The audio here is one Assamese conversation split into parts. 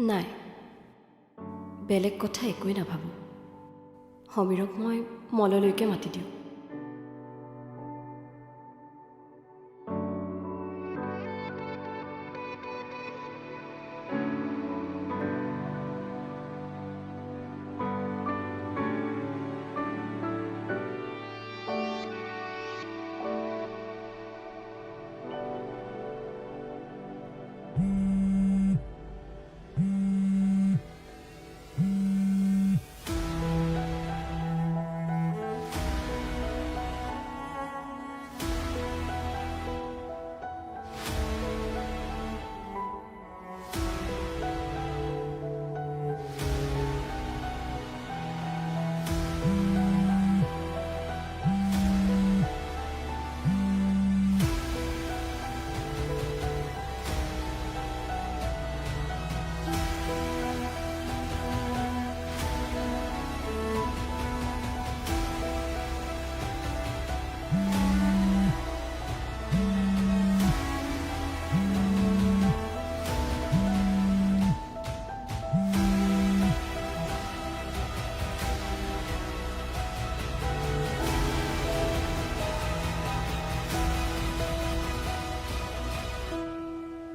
নাই বেলেগ কথা একোৱেই নাভাবোঁ সমীৰক মই মললৈকে মাতি দিওঁ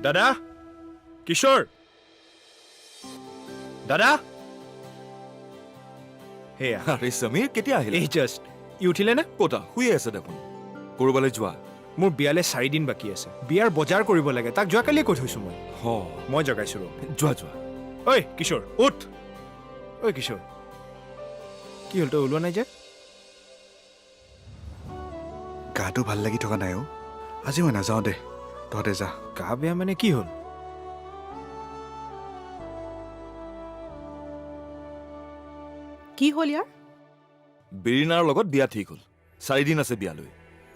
দাদা কিশোৰ দাদা হেয়া আৰে সমীৰ কেতিয়া আহিলে এই জাষ্ট ই উঠিলে নে ক'তা শুই আছে দেখোন ক'ৰবালৈ যোৱা মোৰ বিয়ালে 4 দিন বাকী আছে বিয়াৰ বজাৰ কৰিব লাগে তাক যোৱাকালিয়ে কৈ থৈছো মই জগাইছো যোৱা যোৱা ঐ কিশোৰ উঠ ঐ কিশোৰ কি হ'ল তই ওলোৱা নাই যে গাটো ভাল লাগি থকা নাই আজি মই নাযাওঁ দে তহঁতে যা গা বেয়া মানে কি হ'ল কি হ'ল ইয়াৰ বেৰিনাৰ লগত বিয়া ঠিক হ'ল 4 দিন আছে বিয়ালৈ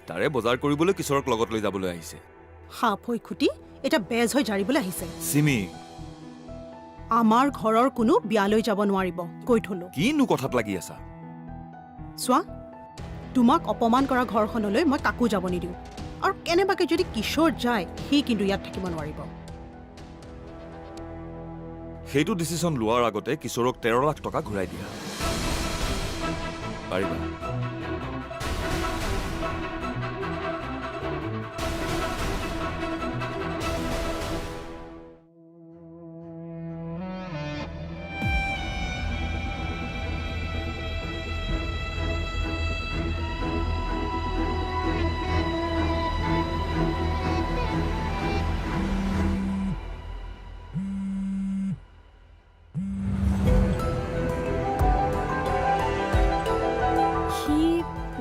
তাৰে বজাৰ কৰিবলৈ কিশোৰক লগত লৈ যাবলৈ আহিছে সাপ হৈ খুটি এটা বেজ হৈ জাৰিবলৈ আহিছে সিমি আমাৰ ঘৰৰ কোনো বিয়ালৈ যাব নোৱাৰিব কৈ থলো কিনো কথাত লাগি আছা চোৱা তোমাক অপমান কৰা ঘৰখনলৈ মই কাকো যাব নিদিওঁ আৰু কেনেবাকে যদি কিশোৰ যায় সি কিন্তু ইয়াত থাকিব নোৱাৰিব সেইটো ডিচিশ্যন লোৱাৰ আগতে কিশোৰক 13 লাখ টকা ঘূৰাই দিয়া পাৰিবা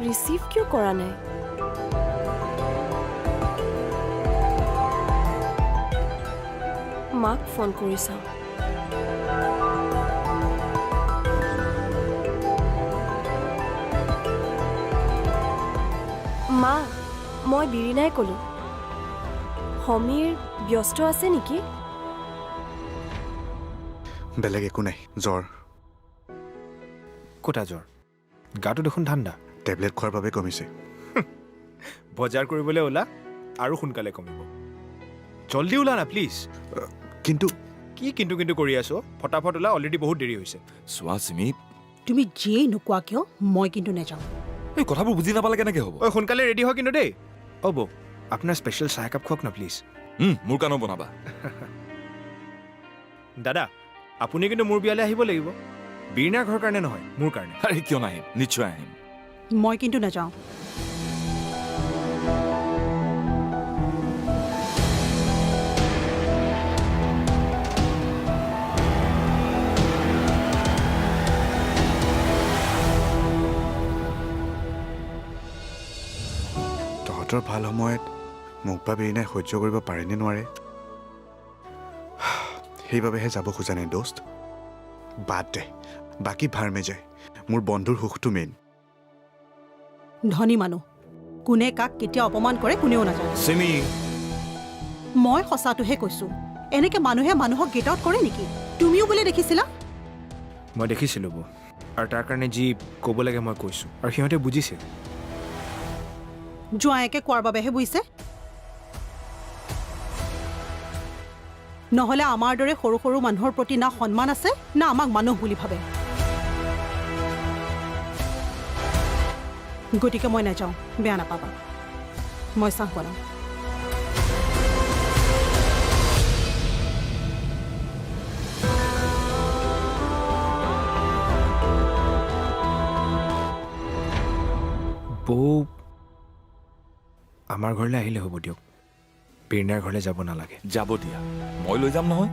ৰিচিভ কিয় কৰা নাই মাক ফোন কৰি চাওঁ মা মই বিৰিনাই ক'লো সমীৰ ব্যস্ত আছে নেকি বেলেগ একো নাই জ্বৰ কোটা জ্বৰ গাটো দেখোন ঠাণ্ডা টেবলেট খোৱাৰ বাবে কমিছে বজাৰ কৰিবলৈ ওলা আৰু সোনকালে কমিব জলদি ওলা না প্লিজ কিন্তু কি কিন্তু কৰি আছো ফটাফট ওলা অলৰেডি বহুত দেৰি হৈছে চোৱা সিমি তুমি যিয়েই নোকোৱা কিয় মই কিন্তু নেযাওঁ এই কথাবোৰ বুজি নাপালে কেনেকে হ'ব ঐ সোনকালে ৰেডি হয় কিন্তু দেই অ' বৌ আপোনাৰ স্পেচিয়েল চাহ একাপ খুৱাওক না প্লিজ মোৰ কাৰণেও বনাবা দাদা আপুনি কিন্তু মোৰ বিয়ালৈ আহিব লাগিব বীৰনাৰ ঘৰৰ কাৰণে নহয় মোৰ কাৰণে আৰে কিয় নাহিম নিশ্চয় আহিম মই কিন্তু নাযাওঁ তহঁতৰ ভাল সময়ত মোক বা বেৰিনাই সহ্য কৰিব পাৰেনে নোৱাৰে সেইবাবেহে যাব খোজা নাই দোস্ত বাদ দে বাকী ভাৰমে যায় মোৰ বন্ধুৰ সুখটো মেইন ধনী মানুহ কোনে কাক কেতিয়া অপমান কৰে কোনেও নাজানে সিমি মই সঁচাটোহে কৈছো এনেকে মানুহে মানুহক গেট আউট কৰে নেকি তুমিও বোলে দেখিছিলা মই দেখিছিলোঁ বৌ আৰু তাৰ কাৰণে যি ক'ব লাগে মই কৈছোঁ আৰু সিহঁতে বুজিছে জোঁৱায়েকে কোৱাৰ বাবেহে বুজিছে নহ'লে আমাৰ দৰে সৰু সৰু মানুহৰ প্ৰতি না সন্মান আছে না আমাক মানুহ বুলি ভাবে গতিকে মই নাযাওঁ বেয়া নাপাবা মই চাহ বনাম বৌ আমাৰ ঘৰলৈ আহিলে হ'ব দিয়ক বীৰনাৰ ঘৰলৈ যাব নালাগে যাব দিয়া মই লৈ যাম নহয়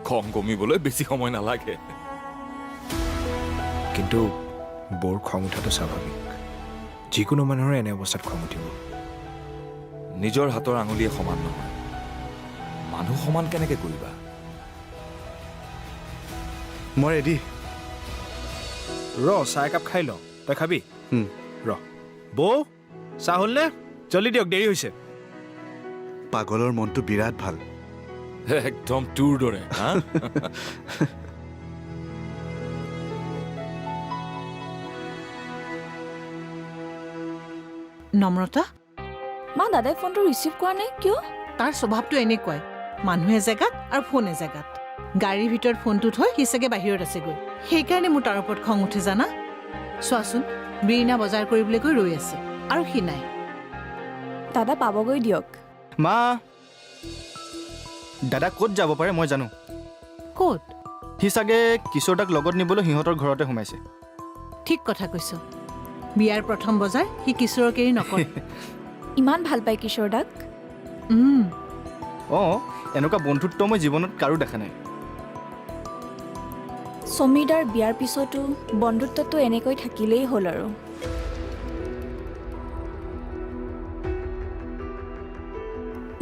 খং কমিবলৈ বেছি সময় নালাগে কিন্তু বৌৰ খং উঠাটো স্বাভাৱিক যিকোনো মানুহৰ এনে অৱস্থাত খং উঠিব নিজৰ হাতৰ আঙুলিয়ে সমান নহয় মানুহ সমান কেনেকে কৰিবা মই ৰেডি চাহ একাপ খাই লওঁ তই খাবি হুম। বৌ চাহ হ'লনে জল্দি দিয়ক দেৰি হৈছে পাগলৰ মনটো বিৰাট ভাল একদম তোৰ দৰে হা নম্ৰতা মা দাদাই ফোনটো ৰিচিভ কৰা নাই কিয় তাৰ স্বভাৱটো এনেকুৱাই মানুহে জেগাত আৰু ফোনে জেগাত গাড়ীৰ ভিতৰত ফোনটো থৈ সি চাগে বাহিৰত আছেগৈ সেইকাৰণে মোৰ তাৰ ওপৰত খং উঠে জানা চোৱাচোন বীৰিনা বজাৰ কৰিবলৈ গৈ ৰৈ আছে আৰু সি নাই দাদা পাবগৈ দিয়ক মা দাদা ক'ত যাব পাৰে মই জানো ক'ত সি চাগে কিশোৰ দাক লগত নিবলৈ সিহঁতৰ ঘৰতে সোমাইছে ঠিক কথা কৈছ বিয়াৰ প্ৰথম বজাৰ সি কিশোৰক এৰি নকৰে ইমান ভাল পায় কিশোৰ দাক অঁ এনেকুৱা বন্ধুত্ব মই জীৱনত কাৰো দেখা নাই সমীৰদাৰ বিয়াৰ পিছতো বন্ধুত্বটো এনেকৈ থাকিলেই হ'ল আৰু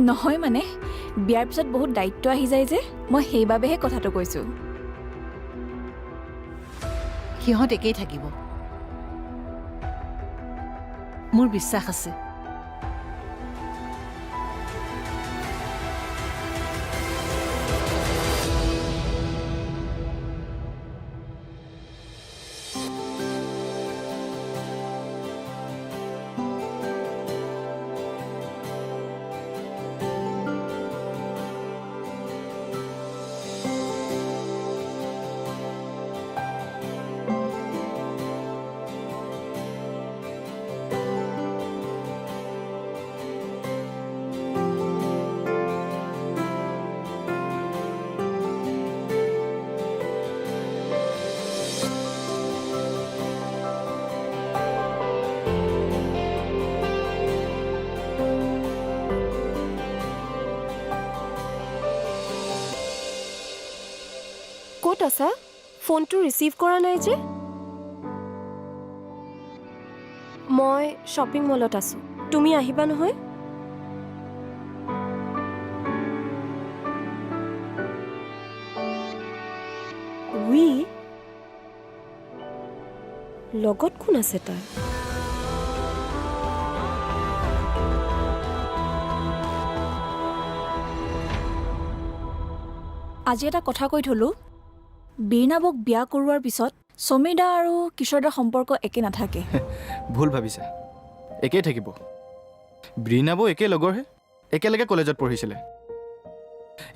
নহয় মানে বিয়াৰ পিছত বহুত দায়িত্ব আহি যায় যে মই সেইবাবেহে কথাটো কৈছোঁ সিহঁত একেই থাকিব মোৰ বিশ্বাস আছে ক'ত আছা ফোনটো ৰিচিভ কৰা নাই যে মই শ্বপিং মলত আছোঁ তুমি আহিবা নহয় উই লগত কোন আছে তাৰ আজি এটা কথা কৈ থলোঁ বীৰনাবক বিয়া কৰোৱাৰ পিছত সমীৰদা আৰু কিশোৰদাৰ সম্পৰ্ক একে নাথাকে ভুল ভাবিছা একেই থাকিব বীৰিনাবো একে লগৰহে একেলগে কলেজত পঢ়িছিলে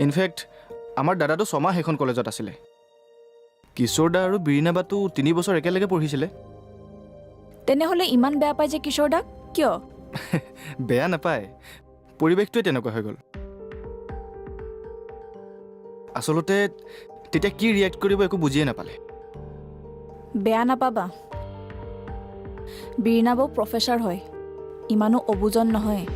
ইনফেক্ট আমাৰ দাদাটো 6 মাহ সেইখন কলেজত আছিলে কিশোৰ দা আৰু বীৰিনাবাতো 3 বছৰ একেলগে পঢ়িছিলে তেনেহ'লে ইমান বেয়া পায় যে কিশোৰদাক কিয় বেয়া নাপায় পৰিৱেশটোৱে তেনেকুৱা হৈ গ'ল আচলতে তেতিয়া কি ৰিয়েক্ট কৰিব একো বুজিয়ে নাপালে বেয়া নাপাবা বীৰনাবো প্ৰফেচাৰ হয় ইমানো অবুজন নহয়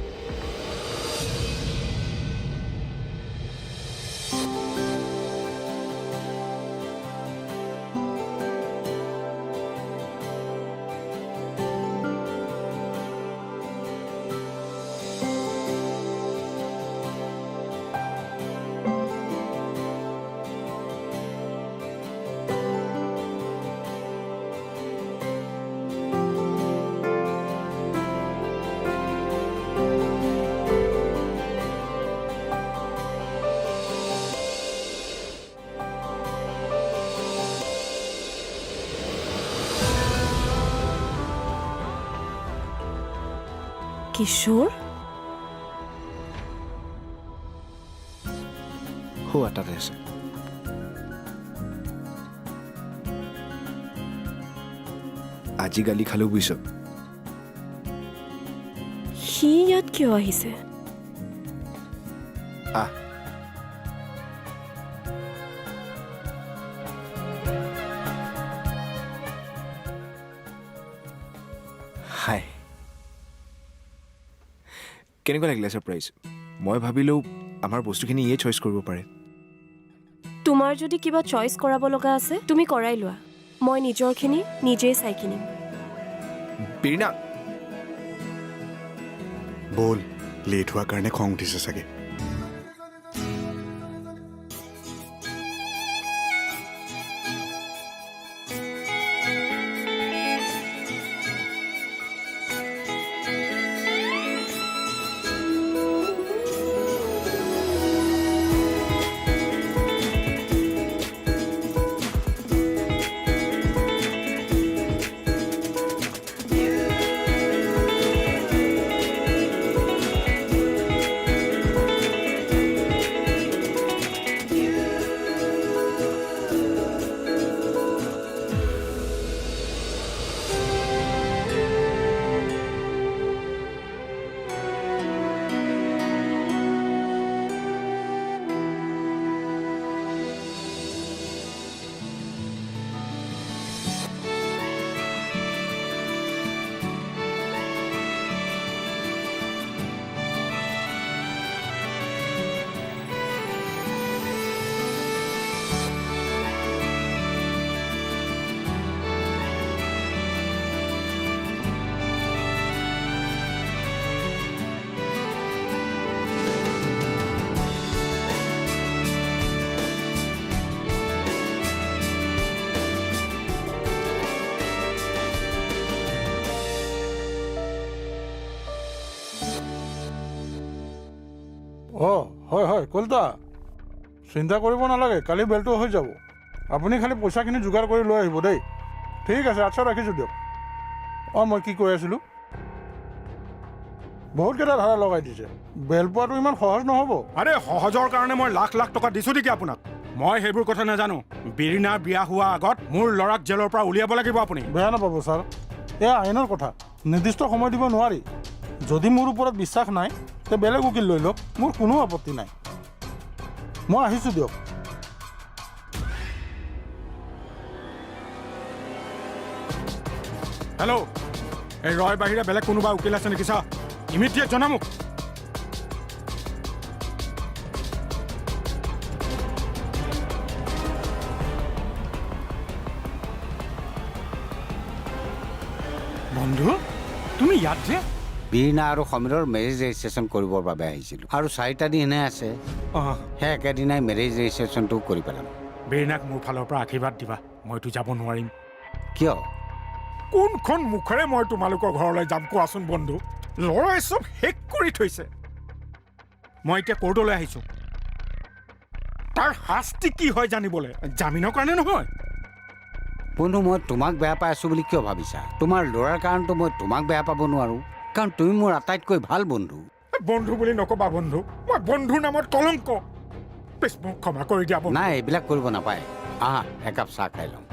কিশোৰ তাতে আছে। আজি গালি খালেও বুজিছ। সি ইয়াত কিয় আহিছে? আহ হাই, কেনেকুৱা লাগিলে ছাৰপ্ৰাইজ? মই ভাবিলোঁ আমাৰ বস্তুখিনি ইয়ে চইচ কৰিব পাৰে। তোমাৰ যদি কিবা চইচ কৰাব লগা আছে তুমি কৰাই লোৱা, মই নিজৰখিনি নিজেই চাই কিনিম। বীণা, ব'ল, লেট হোৱাৰ কাৰণে খং উঠিছে চাগে। হয় হয় কলিতা, চিন্তা কৰিব নালাগে, কালি বেলটো হৈ যাব। আপুনি খালি পইচাখিনি যোগাৰ কৰি লৈ আহিব দেই। ঠিক আছে, আচ্ছা ৰাখিছোঁ দিয়ক। মই কি কৈ আছিলোঁ, বহুতকেইটা ধাৰা লগাই দিছে, বেল পোৱাটো ইমান সহজ নহ'ব। আৰে সহজৰ কাৰণে মই লাখ লাখ টকা দিছোঁ নেকি আপোনাক? মই সেইবোৰ কথা নাজানো। বীৰিনাৰ বিয়া হোৱা আগত মোৰ ল'ৰাক জেলৰ পৰা উলিয়াব লাগিব আপুনি। বেয়া নাপাব ছাৰ, এয়া আইনৰ কথা, নিৰ্দিষ্ট সময় দিব নোৱাৰি। যদি মোৰ ওপৰত বিশ্বাস নাই তে বেলেগ উকিল লৈ লওক, মোৰ কোনো আপত্তি নাই। মই আহিছোঁ দিয়ক। হেল্ল', এই ৰয় বাহিৰে বেলেগ কোনোবা উকিল আছে নেকি? চা, ইমিডিয়েট জনা মোক। বন্ধু, তুমি ইয়াত যে? বীণা আৰু সমীৰৰ মেৰেজ ৰেজিষ্ট্ৰেশ্যন কৰিবৰ বাবে আহিছিলোঁ, আৰু 4টা দিনহে আছে। সেই একেদিনাই মেৰেজ ৰেজিষ্ট্ৰেশ্যনটো কৰি পেলাম। বীণাক মোৰ ফালৰ পৰা আশীৰ্বাদ দিবা, মইতো যাব নোৱাৰিম। কিয়? কোনখন মুখেৰে মই তোমালোকৰ ঘৰলৈ যাম কোৱাচোন বন্ধু? ল'ৰাই চব শেষ কৰি থৈছে। মই এতিয়া কোৰ্টলৈ আহিছোঁ, তাৰ শাস্তি কি হয় জানিবলৈ, জামিনৰ কাৰণে নহয়। বন্ধু, মই তোমাক বেয়া পাই আছোঁ বুলি কিয় ভাবিছা? তোমাৰ ল'ৰাৰ কাৰণটো মই তোমাক বেয়া পাব নোৱাৰোঁ, কাৰণ তুমি মোৰ আটাইতকৈ ভাল বন্ধু। বন্ধু বুলি নকবা বন্ধু, মই বন্ধুৰ নামত কলংক। প্লিজ মোক ক্ষমা কৰি দিয়া বন্ধু। নাই, এইবিলাক কৰিব নাপায়। আহা, একাপ চাহ খাই ল'ম।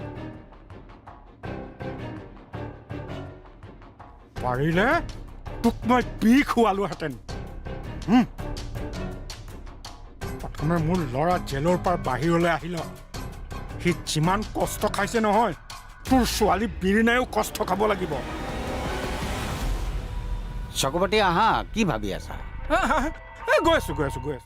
পাৰিলে তোক মই বিষ খোৱালোহেঁতেন। প্ৰথমে মোৰ ল'ৰা জেলৰ পৰা বাহিৰলৈ আহিল, সি যিমান কষ্ট খাইছে নহয়, তোৰ ছোৱালী বীৰিনায়ো কষ্ট খাব লাগিব। চক্ৰৱৰ্তী, আহা, কি ভাবি আছা? গৈ আছো।